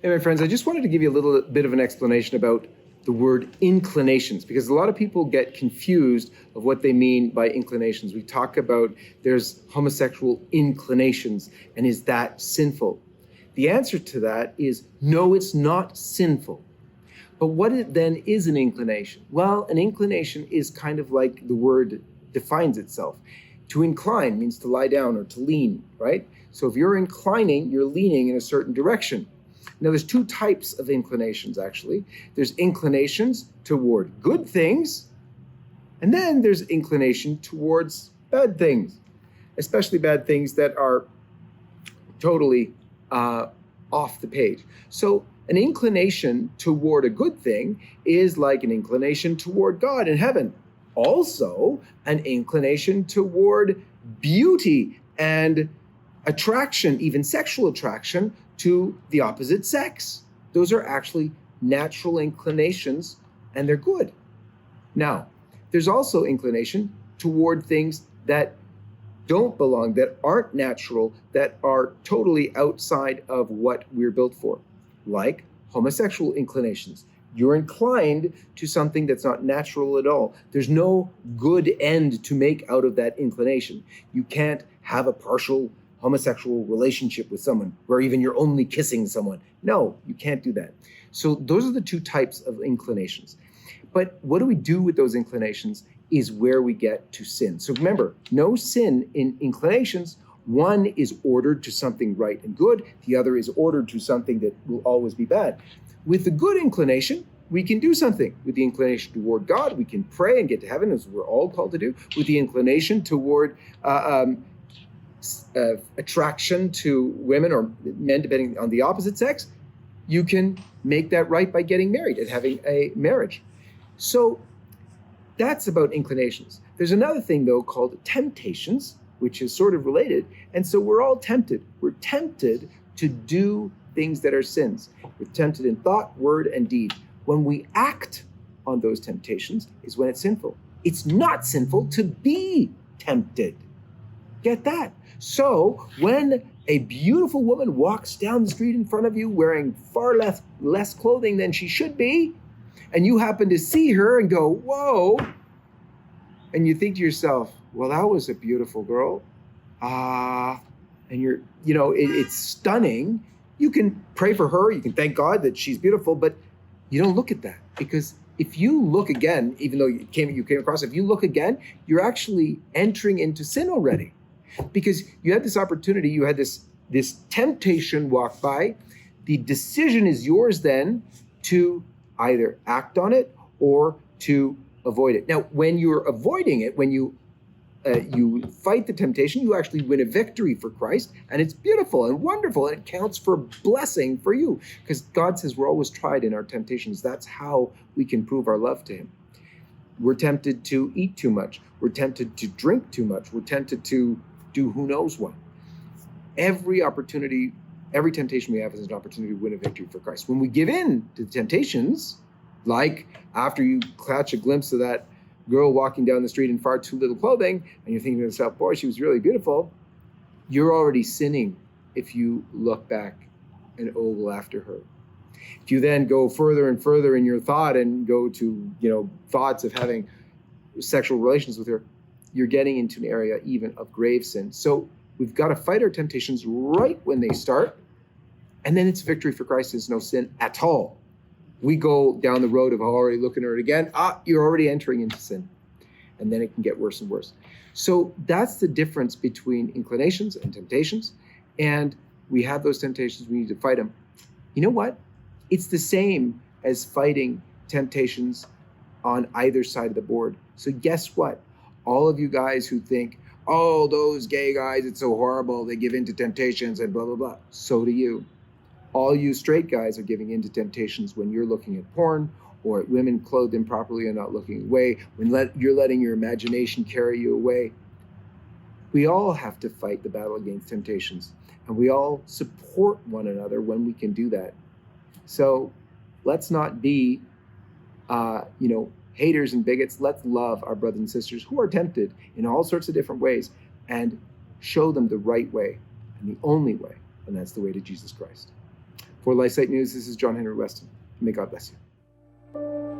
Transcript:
Hey, my friends, I just wanted to give you a little bit of an explanation about the word inclinations, because a lot of people get confused of what they mean by inclinations. We talk about there's homosexual inclinations, and is that sinful? The answer to that is no, it's not sinful. But what then is an inclination? Well, an inclination is kind of like the word defines itself. To incline means to lie down or to lean, right? So if you're inclining, you're leaning in a certain direction. Now, there's two types of inclinations, actually. There's inclinations toward good things, and then there's inclination towards bad things, especially bad things that are totally off the page. So an inclination toward a good thing is like an inclination toward God in heaven. Also, an inclination toward beauty and attraction, even sexual attraction, to the opposite sex. Those are actually natural inclinations, and they're good. Now, there's also inclination toward things that don't belong, that aren't natural, that are totally outside of what we're built for, like homosexual inclinations. You're inclined to something that's not natural at all. There's no good end to make out of that inclination. You can't have a partial homosexual relationship with someone where even you're only kissing someone. No, you can't do that. So those are the two types of inclinations. But what do we do with those inclinations is where we get to sin. So remember, no sin in inclinations. One is ordered to something right and good. The other is ordered to something that will always be bad. With the good inclination, we can do something. With the inclination toward God, we can pray and get to heaven, as we're all called to do. With the inclination toward attraction to women or men, depending on the opposite sex, you can make that right by getting married and having a marriage. So that's about inclinations. There's another thing, though, called temptations, which is sort of related. And so we're all tempted. We're tempted to do things that are sins. We're tempted in thought, word, and deed. When we act on those temptations is when it's sinful. It's not sinful to be tempted. Get that? So when a beautiful woman walks down the street in front of you wearing far less clothing than she should be, and you happen to see her and go, whoa, and you think to yourself, well, that was a beautiful girl. And it's stunning. You can pray for her. You can thank God that she's beautiful, but you don't look at that, because if you look again, even though you came across, if you look again, you're actually entering into sin already, because you had this opportunity, you had this temptation walk by. The decision is yours then to either act on it or to avoid it. Now, when you're avoiding it, when you fight the temptation, you actually win a victory for Christ, and it's beautiful and wonderful, and it counts for blessing for you, because God says we're always tried in our temptations. That's how we can prove our love to him. We're tempted to eat too much. We're tempted to drink too much. We're tempted to do who knows what. Every temptation we have is an opportunity to win a victory for Christ. When we give in to the temptations, like after you catch a glimpse of that girl walking down the street in far too little clothing, and you're thinking to yourself, boy, she was really beautiful, you're already sinning if you look back and ogle after her. If you then go further and further in your thought and go to, thoughts of having sexual relations with her, you're getting into an area even of grave sin. So we've got to fight our temptations right when they start, and then it's victory for Christ. There's no sin at all. We go down the road of already looking at it again. You're already entering into sin. And then it can get worse and worse. So that's the difference between inclinations and temptations. And we have those temptations. We need to fight them. You know what? It's the same as fighting temptations on either side of the board. So guess what? All of you guys who think, oh, those gay guys, it's so horrible, they give in to temptations and blah, blah, blah. So do you. All you straight guys are giving in to temptations when you're looking at porn or at women clothed improperly and not looking away, when you're letting your imagination carry you away. We all have to fight the battle against temptations, and we all support one another when we can do that. So let's not be, haters and bigots. Let's love our brothers and sisters who are tempted in all sorts of different ways and show them the right way and the only way, and that's the way to Jesus Christ. For LifeSite News, this is John Henry Weston. May God bless you.